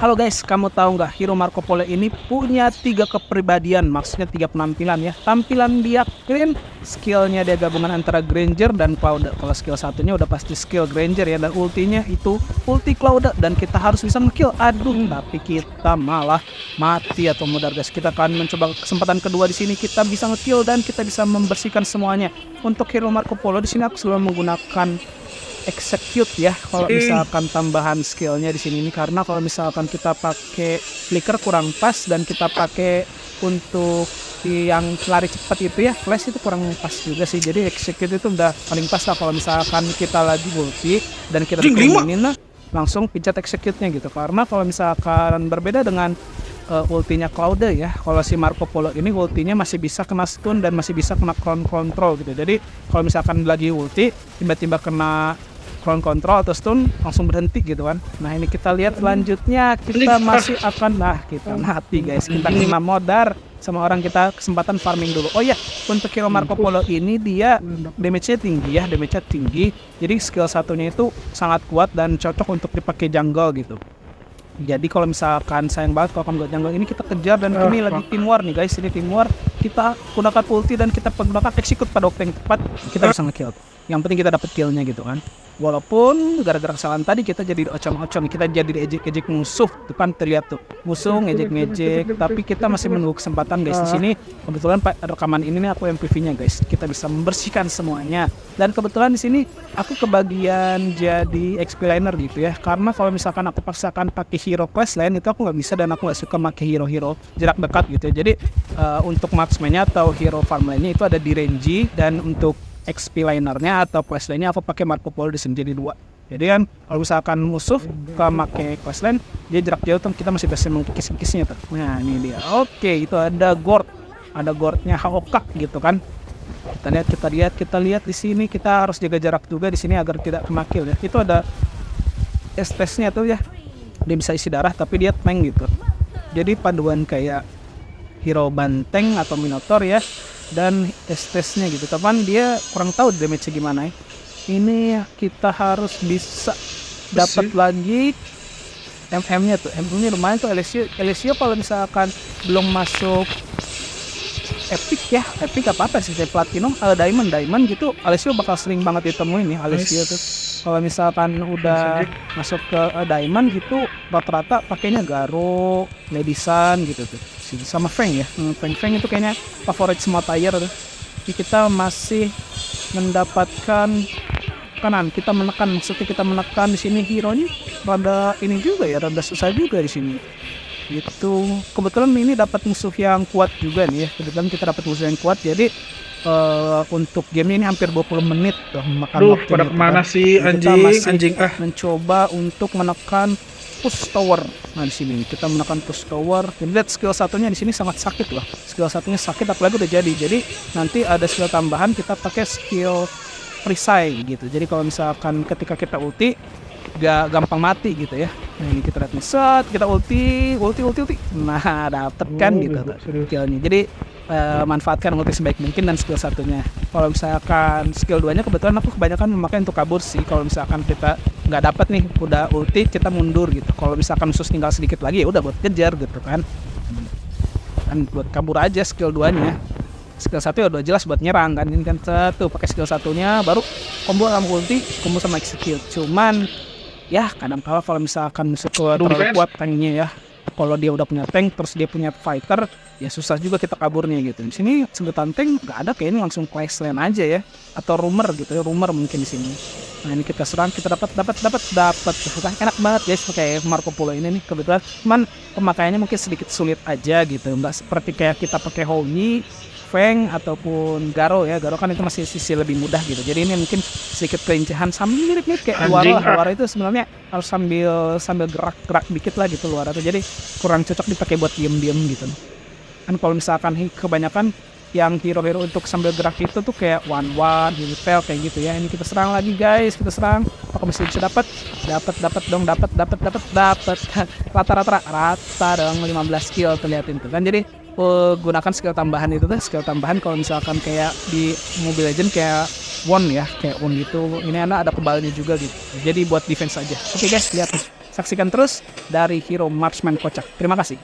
Halo guys, kamu tahu nggak Hero Marco Polo ini punya 3 kepribadian, maksudnya 3 penampilan ya. Tampilan dia clean, skillnya dia gabungan antara Granger dan Cloud. Kalau skill satunya udah pasti skill Granger ya, dan ultinya itu ulti Cloud, dan kita harus bisa nge-kill. Aduh, tapi kita malah mati atau mudar guys. Kita akan mencoba kesempatan kedua di sini, kita bisa nge-kill dan kita bisa membersihkan semuanya. Untuk Hero Marco Polo di sini aku selalu menggunakan execute ya kalau misalkan tambahan skillnya di sini, karena kalau misalkan kita pakai flicker kurang pas dan kita pakai untuk yang lari cepat itu ya flash itu kurang pas juga sih. Jadi execute itu udah paling pas lah kalau misalkan kita lagi ulti dan kita dikeluarin langsung pencet execute-nya gitu. Karena kalau misalkan berbeda dengan ultinya Cloud ya, kalau si Marco Polo ini ultinya masih bisa kena stun dan masih bisa kena crown control gitu. Jadi kalau misalkan lagi ulti tiba-tiba kena crown control atau stun langsung berhenti gitu kan. Nah ini kita lihat selanjutnya, kita masih akan kita mati guys. Kita kena modar sama orang, kita kesempatan farming dulu. Oh ya, untuk Hero Marco Polo ini dia damage-nya tinggi ya, damage-nya tinggi. Jadi skill satunya itu sangat kuat dan cocok untuk dipakai jungle gitu. Jadi kalau misalkan sayang banget kalau kamu gak jungle ini, kita kejar dan ini lagi tim war nih guys. Ini tim war, kita gunakan ulti dan kita gunakan execute pada waktu yang tepat, kita bisa nge-kill. Yang penting kita dapat killnya gitu kan. Walaupun gara-gara kesalahan tadi kita jadi ocong-ocong, kita jadi ejek-ejek musuh. Depan terlihat tuh musuh ngejek-ngejek, tapi kita masih menunggu kesempatan guys. Di sini kebetulan rekaman ini nih aku MPV-nya guys. Kita bisa membersihkan semuanya. Dan kebetulan di sini aku kebagian jadi XP liner gitu ya. Karena kalau misalkan aku paksakan pakai hero quest lain itu aku nggak bisa, dan aku nggak suka pakai hero-hero jarak dekat gitu ya. Jadi untuk marksman-nya atau hero farm lainnya itu ada di Renji, dan untuk XP linernya atau quest lainnya aku pakai Marco Polo di sini jadi 2. Jadi kan kalau misalkan musuh ke pakai quest line, dia jarak jauh tuh kita masih bisa mengkikis-kikisnya tuh. Nah ini dia. Oke, itu ada gordnya Haokak gitu kan. Kita lihat di sini, kita harus jaga jarak juga di sini agar tidak kena kill ya. Itu ada espresnya tuh ya, dia bisa isi darah tapi dia tank gitu. Jadi paduan kayak hero banteng atau minotaur ya, dan espresnya gitu. Teman dia kurang tahu damage-nya gimana ya. Ini kita harus bisa dapat lagi MM-nya tuh. MM-nya lumayan tuh. Alessio kalau misalkan belum masuk epic ya, epic apa sih, kayak platinum, diamond gitu, Alessio bakal sering banget ditemuin nih Alessio tuh. Kalau misalkan udah masuk ke diamond gitu, rata-rata pakainya Garo, Lady Sun gitu tuh, sama Feng ya. Feng itu kayaknya favorit semua tier tuh. Jadi kita masih mendapatkan kanan, kita menekan di sini hero-nya rada ini juga ya, rada susah juga di sini. Gitu. Kebetulan ini dapat musuh yang kuat juga nih ya. Kebetulan kita dapat musuh yang kuat, jadi untuk game ini hampir 20 menit tuh makan waktu. Pada kemana sih anjing mencoba untuk menekan push tower. Nah di sini kita menekan push tower. Jadi lihat skill satunya di sini sangat sakit lah. Skill satunya sakit apalagi udah jadi. Jadi nanti ada skill tambahan, kita pakai skill perisai gitu. Jadi kalau misalkan ketika kita ulti gak gampang mati gitu ya. Nah ini kita lihat nih, set kita ulti. Nah dapet kan gitu skillnya. Jadi manfaatkan ulti sebaik mungkin dan skill satunya. Kalau misalkan skill 2-nya kebetulan aku kebanyakan memakai untuk kabur sih. Kalau misalkan kita nggak dapat nih udah ulti, kita mundur gitu. Kalau misalkan musuh tinggal sedikit lagi ya udah buat kejar gitu kan. Dan buat kabur aja skill 2-nya. Skill 1 ya udah jelas buat nyerang kan. Ini kan satu pakai skill satunya baru combo sama ulti, combo sama execute. Cuman ya kadang-kala kalau misalkan musuh terlalu kuat tanknya ya, kalau dia udah punya tank terus dia punya fighter, ya susah juga kita kaburnya gitu. Di sini sebutan tank nggak ada, kayak ini langsung questline aja ya, atau rumor gitu ya, rumor mungkin di sini. Nah ini kita serang, kita dapat kan enak banget guys pakai Marco Polo ini nih. Kebetulan cuman pemakaiannya mungkin sedikit sulit aja gitu, nggak seperti kayak kita pakai Honi, Feng ataupun Garo ya. Garo kan itu masih sisi lebih mudah gitu. Jadi ini mungkin sedikit kelincahan, sambil mirip-mirip kayak Luara itu sebenarnya harus sambil gerak-gerak dikit lah gitu Luara itu. Jadi kurang cocok dipakai buat diem-diem gitu. Kan kalau misalkan kebanyakan yang hero-hero untuk sambil gerak itu tuh kayak one Hillpel kayak gitu ya. Ini kita serang lagi guys, kita serang. Apakah masih bisa dapat rata dong 15 kill terlihatin tuh kan. Jadi gunakan skill tambahan itu tuh, skill tambahan kalau misalkan kayak di Mobile Legends kayak Won ya, kayak Won gitu. Ini ada kebalnya juga gitu. Jadi buat defense aja. Oke guys, lihat nih. Saksikan terus dari Hero Marksman Kocak. Terima kasih.